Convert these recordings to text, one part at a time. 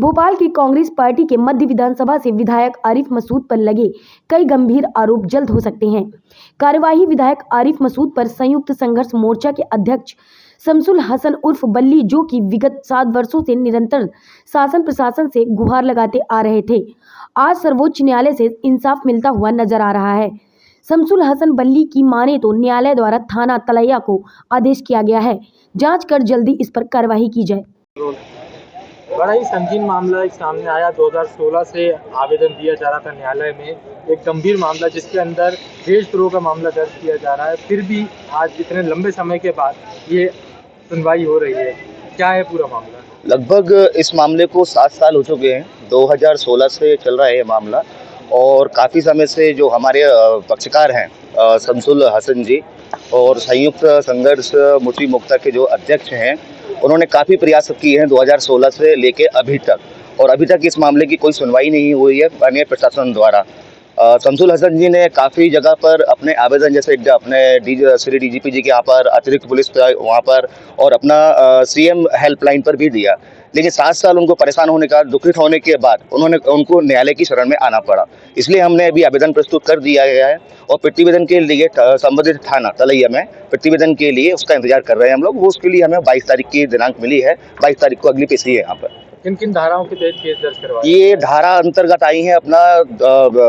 भोपाल की कांग्रेस पार्टी के मध्य विधानसभा से विधायक आरिफ मसूद पर लगे कई गंभीर आरोप जल्द हो सकते हैं। कार्यवाही विधायक आरिफ मसूद पर संयुक्त संघर्ष मोर्चा के अध्यक्ष शमसुल हसन उर्फ बल्ली, जो कि विगत 7 वर्षों से निरंतर शासन प्रशासन से गुहार लगाते आ रहे थे, आज सर्वोच्च न्यायालय से इंसाफ मिलता हुआ नजर आ रहा है। शमसुल हसन बल्ली की माने तो न्यायालय द्वारा थाना तलैया को आदेश किया गया है, जांच कर जल्दी इस पर कार्रवाई की जाए। बड़ा ही संगीन मामला एक सामने आया। 2016 से आवेदन दिया जा रहा था न्यायालय में, एक गंभीर मामला जिसके अंदर देशद्रोह का मामला दर्ज किया जा रहा है। फिर भी आज इतने लंबे समय के बाद ये सुनवाई हो रही है। क्या है पूरा मामला? लगभग इस मामले को 7 साल हो चुके हैं। 2016 से चल रहा है ये मामला और काफ़ी समय से जो हमारे पक्षकार हैं शमसुल हसन जी और संयुक्त संघर्ष मुस्लिम मोर्चा के जो अध्यक्ष हैं, उन्होंने काफ़ी प्रयास किए हैं 2016 से लेके अभी तक, और अभी तक इस मामले की कोई सुनवाई नहीं हुई है स्थानीय प्रशासन द्वारा। शमसुल हसन जी ने काफ़ी जगह पर अपने आवेदन, जैसे अपने श्री डीजीपी जी के यहाँ पर, अतिरिक्त पुलिस वहाँ पर और अपना सीएम हेल्पलाइन पर भी दिया, लेकिन 7 साल उनको परेशान होने का, दुखित होने के बाद उनको न्यायालय की शरण में आना पड़ा। इसलिए हमने अभी आवेदन प्रस्तुत कर दिया गया है और प्रतिवेदन के लिए संबंधित थाना तलैया में प्रतिवेदन के लिए उसका इंतजार कर रहे हैं हम लोग। वो उसके लिए हमें 22 तारीख की दिनांक मिली है। 22 तारीख को अगली पेशी है यहाँ पर। किन किन धाराओं के तहत केस दर्ज करवाया? ये धारा अंतर्गत आई है अपना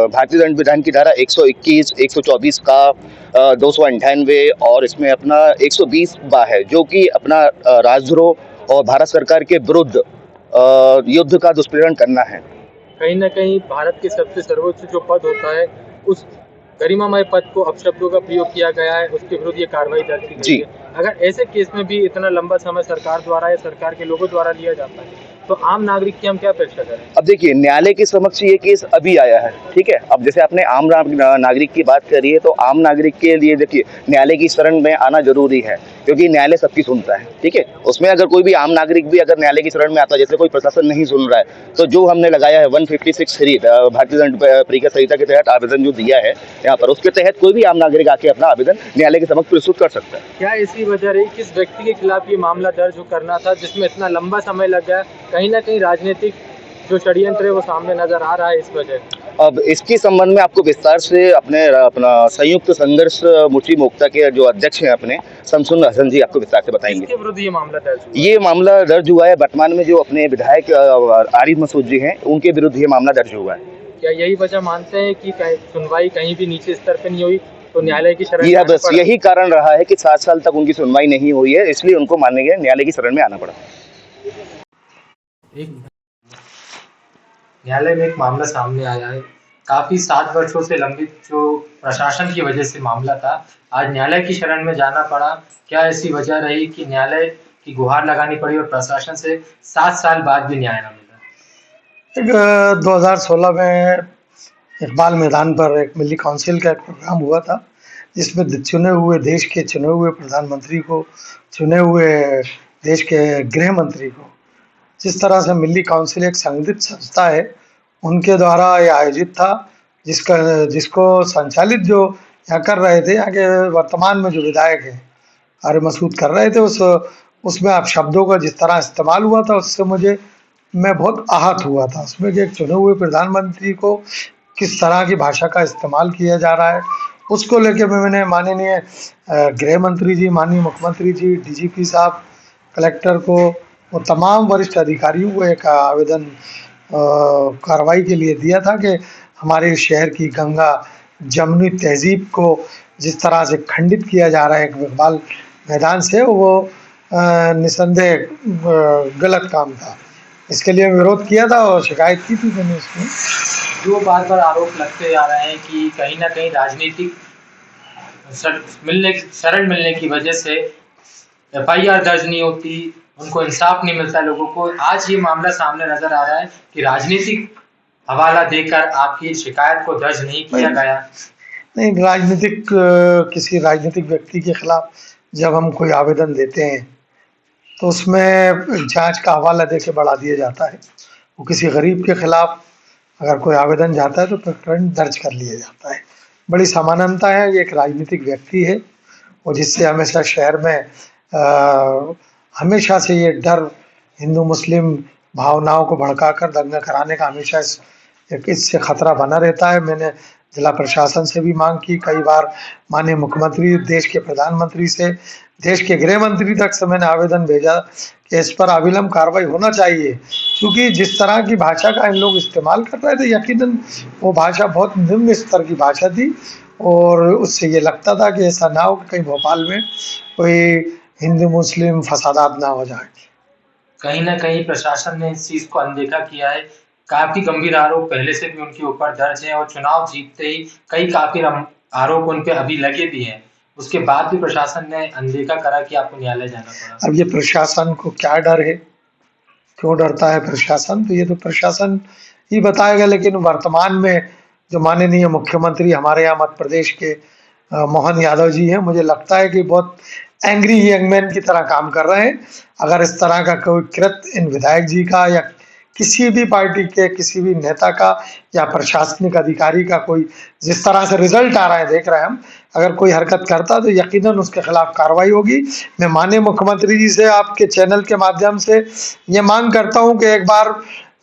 भारतीय दंड विधान की धारा 121, 124 का 298 और इसमें अपना 120 बा है, जो कि अपना राजद्रोह और भारत सरकार के विरुद्ध युद्ध का दुष्प्रेरण करना है। कहीं ना कहीं भारत के सबसे सर्वोच्च जो पद होता है, उस गरिमामय पद को अपशब्दों का प्रयोग किया गया है, उसके विरुद्ध ये कार्रवाई दर्ज की गई है। अगर ऐसे केस में भी इतना लंबा समय सरकार द्वारा या सरकार के लोगों द्वारा लिया जाता है, तो आम नागरिक की हम क्या अपेक्षा करें? अब देखिए, न्यायालय के समक्ष ये केस अभी आया है, ठीक है। अब जैसे आपने आम नागरिक की बात करी है, तो आम नागरिक के लिए देखिए न्यायालय की शरण में आना जरूरी है, क्योंकि न्यायालय सबकी सुनता है, ठीक है। उसमें अगर कोई भी आम नागरिक भी अगर न्यायालय की शरण में आता है, जैसे कोई प्रशासन नहीं सुन रहा है, तो जो हमने लगाया है 156(3) भारतीय दंड प्रक्रिया संहिता के तहत आवेदन जो दिया है यहाँ पर, उसके तहत कोई भी आम नागरिक आके अपना आवेदन न्यायालय के समक्ष प्रस्तुत कर सकता है। क्या इसी वजह रही किस व्यक्ति के खिलाफ ये मामला दर्ज करना था जिसमें इतना लंबा समय लग गया? कहीं ना कहीं राजनीतिक जो षड्यंत्र है वो सामने नजर आ रहा है इस वजह। अब इसके संबंध में आपको विस्तार से अपना संयुक्त संघर्ष मुस्लिम मोर्चा के जो अध्यक्ष हैं अपने शमसुल हसन जी आपको विस्तार से बताएंगे। इसके विरुद्ध ये मामला दर्ज हुआ? ये मामला दर्ज हुआ है वर्तमान में जो अपने विधायक आरिफ मसूद जी हैं, उनके विरुद्ध ये मामला दर्ज हुआ है। क्या यही वजह मानते हैं कि सुनवाई कहीं भी नीचे स्तर पर नहीं हुई, तो न्यायालय की शरण? यह बस यही कारण रहा है कि 7 साल तक उनकी सुनवाई नहीं हुई है, इसलिए उनको मानने गए न्यायालय की शरण में आना पड़ा। न्यायालय में एक मामला सामने आया है, काफी 7 वर्षों से लंबित जो प्रशासन की वजह से मामला था, आज न्यायालय की शरण में जाना पड़ा। क्या ऐसी वजह रही कि न्यायालय की गुहार लगानी पड़ी और प्रशासन से 7 साल बाद भी न्याय न मिला? 2016 में इकबाल मैदान पर एक मिली काउंसिल का एक प्रोग्राम हुआ था, जिसमें देश के चुने हुए प्रधानमंत्री को, चुने हुए देश के गृह मंत्री को, जिस तरह से मिली काउंसिल एक संगठित संस्था है, उनके द्वारा यह आयोजित था, जिसको संचालित जो यहाँ कर रहे थे, यहाँ के वर्तमान में जो विधायक है आरिफ मसूद कर रहे थे, उसमें आप शब्दों का जिस तरह इस्तेमाल हुआ था, उससे मैं बहुत आहत हुआ था। उसमें कि एक चुने हुए प्रधानमंत्री को किस तरह की भाषा का इस्तेमाल किया जा रहा है, उसको लेकर मैंने माननीय गृह मंत्री जी, माननीय मुख्यमंत्री जी, डीजीपी साहब, कलेक्टर को, वो तमाम वरिष्ठ अधिकारियों को एक आवेदन कार्रवाई के लिए दिया था कि हमारे शहर की गंगा जमुनी तहजीब को जिस तरह से खंडित किया जा रहा है एक इकबाल मैदान से, वो निसंदेह गलत काम था। इसके लिए विरोध किया था और शिकायत की थी मैंने उसमें। जो बार बार आरोप लगते आ रहे हैं कि कहीं ना कहीं राजनीतिक शरण मिलने की वजह से FIR दर्ज नहीं होती, उनको इंसाफ नहीं मिलता लोगों को। आज ये मामला सामने नजर आ रहा है कि राजनीतिक हवाला देकर आपकी शिकायत को दर्ज नहीं किया गया। नहीं, किसी राजनीतिक व्यक्ति के खिलाफ जब हम कोई आवेदन देते हैं तो उसमें जांच का हवाला दे के बढ़ा दिया जाता है। वो किसी गरीब के खिलाफ अगर कोई आवेदन जाता है तो प्रकरण दर्ज कर लिया जाता है। बड़ी समानता है, ये एक राजनीतिक व्यक्ति है और जिससे हमेशा शहर में हमेशा से ये डर हिंदू मुस्लिम भावनाओं को भड़काकर दंगा कराने का हमेशा इससे खतरा बना रहता है। मैंने जिला प्रशासन से भी मांग की कई बार, माननीय मुख्यमंत्री, देश के प्रधानमंत्री से, देश के गृह मंत्री तक से मैंने आवेदन भेजा कि इस पर अविलंब कार्रवाई होना चाहिए, क्योंकि जिस तरह की भाषा का इन लोग इस्तेमाल कर रहे थे, यकीनन वो भाषा बहुत निम्न स्तर की भाषा थी और उससे ये लगता था कि ऐसा ना हो कि कहीं भोपाल में कोई हिंदू मुस्लिम फसादात ना हो जाए। कहीं न कहीं प्रशासन ने इस चीज़ को अनदेखा किया है। काफ़ी गंभीर आरोप पहले से भी उनके ऊपर दर्ज हैं और चुनाव जीतते ही कई काफ़ी आरोप उन पे अभी लगे भी हैं। उसके बाद भी प्रशासन ने अनदेखा करा कि आपको न्यायालय जाना पड़ा। अब ये प्रशासन को क्या डर है, क्यों डरता है प्रशासन, तो ये तो प्रशासन ही बताएगा। लेकिन वर्तमान में जो माननीय मुख्यमंत्री हमारे यहाँ मध्य प्रदेश के मोहन यादव जी हैं, मुझे लगता है कि बहुत एंग्री यंग मैन की तरह काम कर रहे हैं। अगर इस तरह का कोई कृत्य इन विधायक जी का या किसी भी पार्टी के किसी भी नेता का या प्रशासनिक अधिकारी का कोई जिस तरह से रिजल्ट आ रहा है देख रहे हैं हम, अगर कोई हरकत करता तो यकीनन उसके खिलाफ कार्रवाई होगी। मैं माननीय मुख्यमंत्री जी से आपके चैनल के माध्यम से ये मांग करता हूं कि एक बार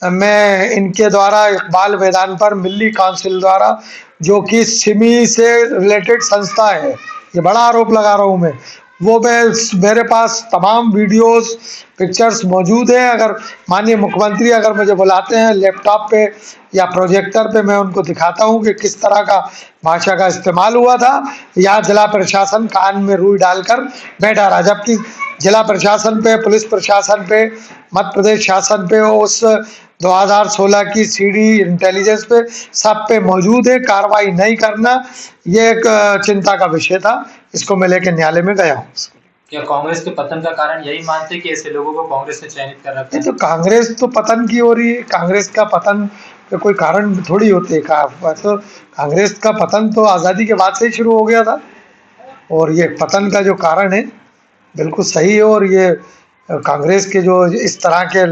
मैं इनके द्वारा इकबाल मैदान पर मिली काउंसिल द्वारा, जो कि सिमी से रिलेटेड संस्था है, ये बड़ा आरोप लगा रहा हूं मैं, वो मेरे पास तमाम वीडियोस पिक्चर्स मौजूद हैं। अगर माननीय मुख्यमंत्री अगर मुझे बुलाते हैं लैपटॉप पे या प्रोजेक्टर पे, मैं उनको दिखाता हूं कि किस तरह का भाषा का इस्तेमाल हुआ था। यहाँ जिला प्रशासन कान में रुई डालकर बैठा रहा, जबकि जिला प्रशासन पे, पुलिस प्रशासन पे, मध्य प्रदेश शासन पे उस 2016 की सीडी इंटेलिजेंस पे सब पे मौजूद है। कार्रवाई नहीं करना ये एक चिंता का विषय था, इसको मैं लेकर न्यायालय में गया हूँ। क्या कांग्रेस के पतन का कारण यही मानते हैं कि ऐसे लोगों को कांग्रेस ने चयनित कर रखा है? तो कांग्रेस तो पतन की हो रही है, कांग्रेस का पतन पे कोई कारण थोड़ी होते है तो कांग्रेस का पतन तो आज़ादी के बाद से ही शुरू हो गया था और ये पतन का जो कारण है बिल्कुल सही है। और ये कांग्रेस के जो इस तरह के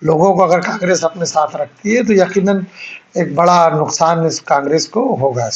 लोगों को अगर कांग्रेस अपने साथ रखती है तो यकीनन एक बड़ा नुकसान इस कांग्रेस को होगा।